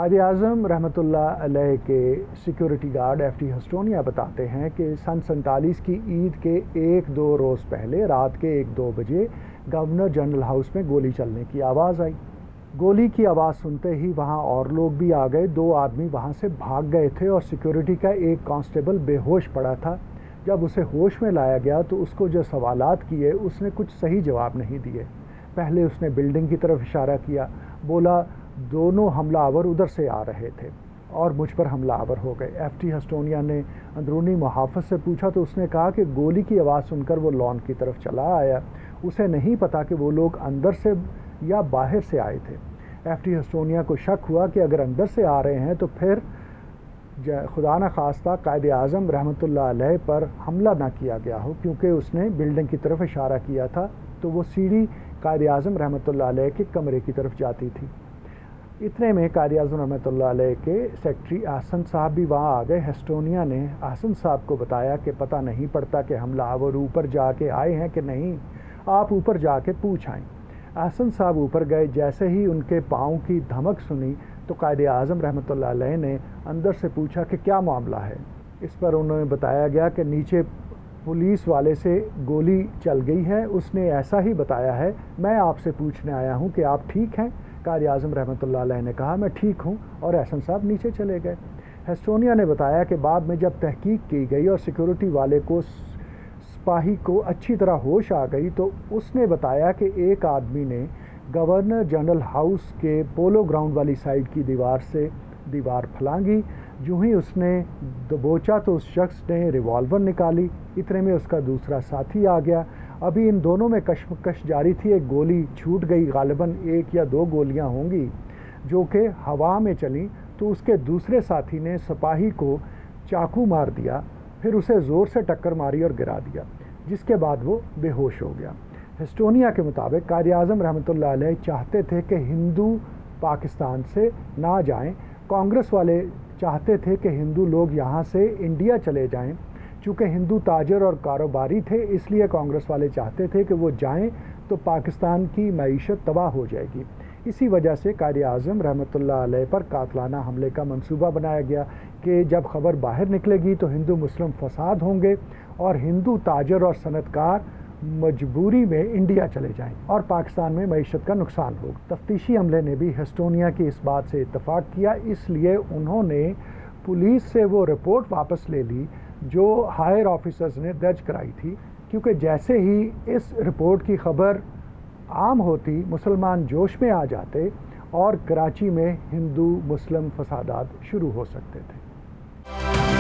قائد اعظم रहमतुल्लाह अलैह के सिक्योरिटी गार्ड एफ टी हस्टोनिया बताते हैं कि सन 47 की ईद के 1-2 रोज़ पहले रात के 1-2 बजे गवर्नर जनरल हाउस में गोली चलने की आवाज़ आई। गोली की आवाज़ सुनते ही वहाँ और लोग भी आ गए। 2 आदमी वहाँ से भाग गए थे और सिक्योरिटी का एक कांस्टेबल बेहोश पड़ा था। जब उसे होश में लाया गया तो उसको जो सवालात किए उसने कुछ सही जवाब नहीं दिए। पहले उसने बिल्डिंग की तरफ इशारा किया, बोला दोनों हमलावर उधर से आ रहे थे और मुझ पर हमलावर हो गए। एफ टी हस्टोनिया ने अंदरूनी मुहाफ़िज़ से पूछा तो उसने कहा कि गोली की आवाज़ सुनकर वो लॉन की तरफ चला आया। उसे नहीं पता कि वो लोग अंदर से या बाहर से आए थे। एफ टी हस्टोनिया को शक हुआ कि अगर अंदर से आ रहे हैं तो फिर खुदा न खास्ता कायद आज़म रहमतुल्लाह अलैह पर हमला ना किया गया हो, क्योंकि उसने बिल्डिंग की तरफ इशारा किया था तो वो सीढ़ी कायद आज़म रहमतुल्लाह अलैह के कमरे की तरफ जाती थी। इतने में कायद आज़म रहमतुल्लाह अलैह के सेक्रेटरी अहसन साहब भी वहाँ आ गए। हस्टोनिया ने अहसन साहब को बताया कि पता नहीं पड़ता कि हमलावर ऊपर जाके आए हैं कि नहीं, आप ऊपर जाके पूछ आएँ। अहसन साहब ऊपर गए। जैसे ही उनके पाँव की धमक सुनी तो कायद आज़म रहमतुल्लाह अलैह ने अंदर से पूछा कि क्या मामला है। इस पर उन्होंने बताया गया कि नीचे पुलिस वाले से गोली चल गई है। उसने ऐसा ही बताया है, मैं आपसे पूछने आया हूँ कि आप ठीक हैं। कायद आज़म रहमतुल्लाह अलैह ने कहा मैं ठीक हूँ और अहसन साहब नीचे चले गए। हस्टोनिया ने बताया कि बाद में जब तहकीक की गई और सिक्योरिटी वाले को सिपाही को अच्छी तरह होश आ गई तो उसने बताया कि एक आदमी ने गवर्नर जनरल हाउस के पोलो ग्राउंड वाली साइड की दीवार से दीवार फलांगी। जो ही उसने दबोचा तो उस शख्स ने रिवॉल्वर निकाली। इतने में उसका दूसरा साथी आ गया। अभी इन दोनों में कशमकश जारी थी। एक गोली छूट गई, गालिबन 1 या 2 गोलियां होंगी जो कि हवा में चली, तो उसके दूसरे साथी ने सिपाही को चाकू मार दिया, फिर उसे ज़ोर से टक्कर मारी और गिरा दिया, जिसके बाद वो बेहोश हो गया। हस्टोनिया के मुताबिक कायद आज़म रहमतुल्लाह अलैह चाहते थे कि हिंदू पाकिस्तान से ना जाएं। कांग्रेस वाले चाहते थे कि हिंदू लोग यहाँ से इंडिया चले जाएं। चूँकि हिंदू ताजर और कारोबारी थे, इसलिए कांग्रेस वाले चाहते थे कि वो जाएं तो पाकिस्तान की मईशत तबाह हो जाएगी। इसी वजह से कायद आज़म रहमतुल्लाह अलैह पर कातलाना हमले का मंसूबा बनाया गया कि जब खबर बाहर निकलेगी तो हिंदू मुस्लिम फसाद होंगे और हिंदू ताजर और सनतकार मजबूरी में इंडिया चले जाएं और पाकिस्तान में मईशत का नुकसान होगा। तफ्तीशी अमले ने भी हस्टोनिया की इस बात से इत्तफाक किया, इसलिए उन्होंने पुलिस से वो रिपोर्ट वापस ले ली जो हायर ऑफिसर्स ने दर्ज कराई थी, क्योंकि जैसे ही इस रिपोर्ट की खबर आम होती मुसलमान जोश में आ जाते और कराची में हिंदू मुस्लिम फसादात शुरू हो सकते थे।